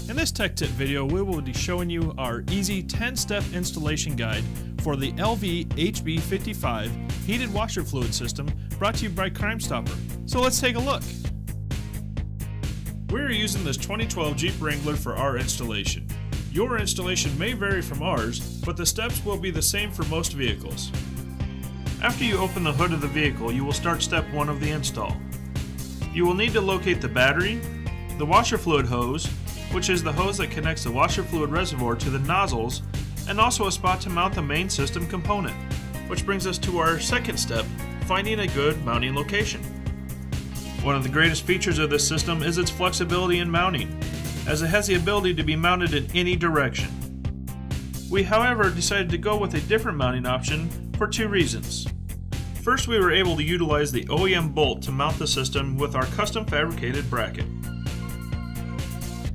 In this tech tip video, we will be showing you our easy 10-step installation guide for the LV HB55 heated washer fluid system brought to you by CrimeStopper. So let's take a look. We're using this 2012 Jeep Wrangler for our installation. Your installation may vary from ours, but the steps will be the same for most vehicles. After you open the hood of the vehicle, you will start step 1 of the install. You will need to locate the battery, the washer fluid hose, which is the hose that connects the washer fluid reservoir to the nozzles, and also a spot to mount the main system component. Which brings us to our second step, finding a good mounting location. One of the greatest features of this system is its flexibility in mounting, as it has the ability to be mounted in any direction. We, however, decided to go with a different mounting option for 2 reasons. First, we were able to utilize the OEM bolt to mount the system with our custom fabricated bracket.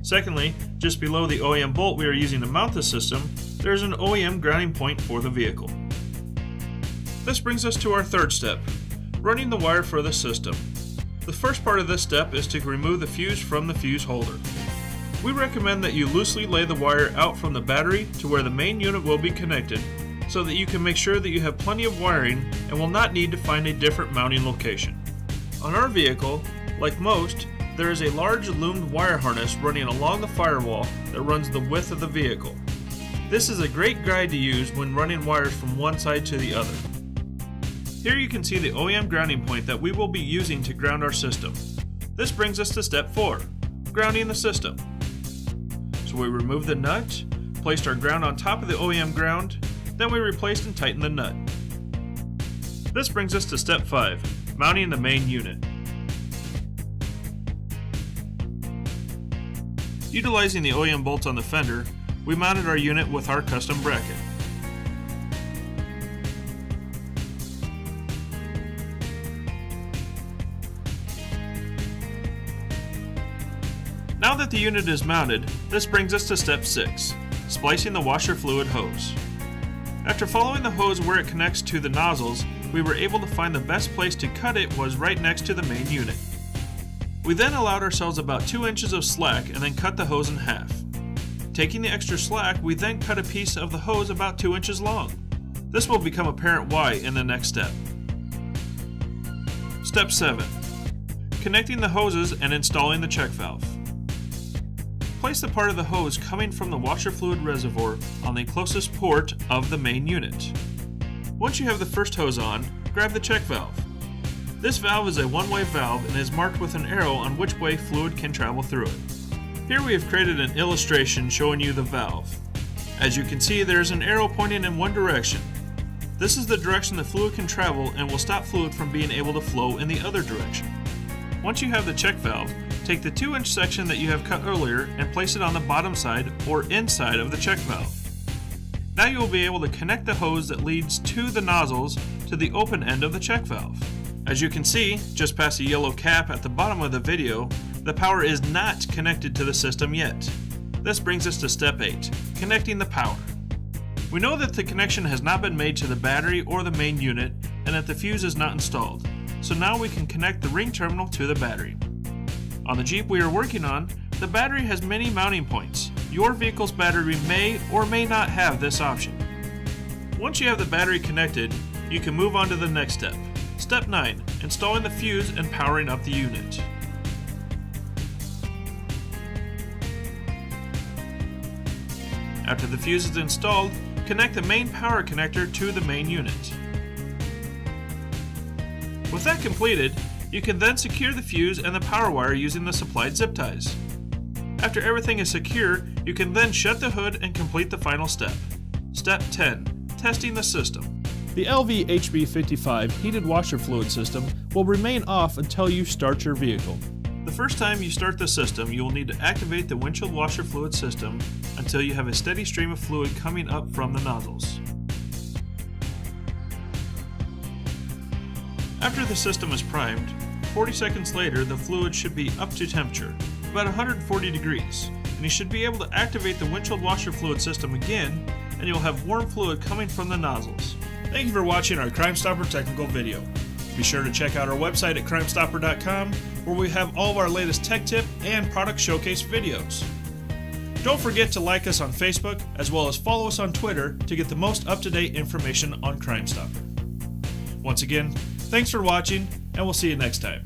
Secondly, just below the OEM bolt we are using to mount the system, there is an OEM grounding point for the vehicle. This brings us to our third step, running the wire for the system. The first part of this step is to remove the fuse from the fuse holder. We recommend that you loosely lay the wire out from the battery to where the main unit will be connected, so that you can make sure that you have plenty of wiring and will not need to find a different mounting location. On our vehicle, like most, there is a large loomed wire harness running along the firewall that runs the width of the vehicle. This is a great guide to use when running wires from one side to the other. Here you can see the OEM grounding point that we will be using to ground our system. This brings us to step 4, grounding the system. So we removed the nut, placed our ground on top of the OEM ground, then we replaced and tightened the nut. This brings us to step 5, mounting the main unit. Utilizing the OEM bolts on the fender, we mounted our unit with our custom bracket. Now that the unit is mounted, this brings us to step 6, splicing the washer fluid hose. After following the hose where it connects to the nozzles, we were able to find the best place to cut it was right next to the main unit. We then allowed ourselves about 2 inches of slack and then cut the hose in half. Taking the extra slack, we then cut a piece of the hose about 2 inches long. This will become apparent why in the next step. Step 7. Connecting the hoses and installing the check valve. Place the part of the hose coming from the washer fluid reservoir on the closest port of the main unit. Once you have the first hose on, grab the check valve. This valve is a one-way valve and is marked with an arrow on which way fluid can travel through it. Here we have created an illustration showing you the valve. As you can see, there is an arrow pointing in one direction. This is the direction the fluid can travel and will stop fluid from being able to flow in the other direction. Once you have the check valve, take the 2-inch section that you have cut earlier and place it on the bottom side or inside of the check valve. Now you will be able to connect the hose that leads to the nozzles to the open end of the check valve. As you can see, just past the yellow cap at the bottom of the video, the power is not connected to the system yet. This brings us to step 8, connecting the power. We know that the connection has not been made to the battery or the main unit and that the fuse is not installed, so now we can connect the ring terminal to the battery. On the Jeep we are working on, the battery has many mounting points. Your vehicle's battery may or may not have this option. Once you have the battery connected, you can move on to the next step. Step 9, installing the fuse and powering up the unit. After the fuse is installed, connect the main power connector to the main unit. With that completed, you can then secure the fuse and the power wire using the supplied zip ties. After everything is secure, you can then shut the hood and complete the final step. Step 10, testing the system. The LV HB55 heated washer fluid system will remain off until you start your vehicle. The first time you start the system, you will need to activate the windshield washer fluid system until you have a steady stream of fluid coming up from the nozzles. After the system is primed, 40 seconds later the fluid should be up to temperature, about 140 degrees, and you should be able to activate the windshield washer fluid system again, and you'll have warm fluid coming from the nozzles. Thank you for watching our CrimeStopper technical video. Be sure to check out our website at CrimeStopper.com, where we have all of our latest tech tip and product showcase videos. Don't forget to like us on Facebook, as well as follow us on Twitter to get the most up-to-date information on CrimeStopper. Once again, thanks for watching, and we'll see you next time.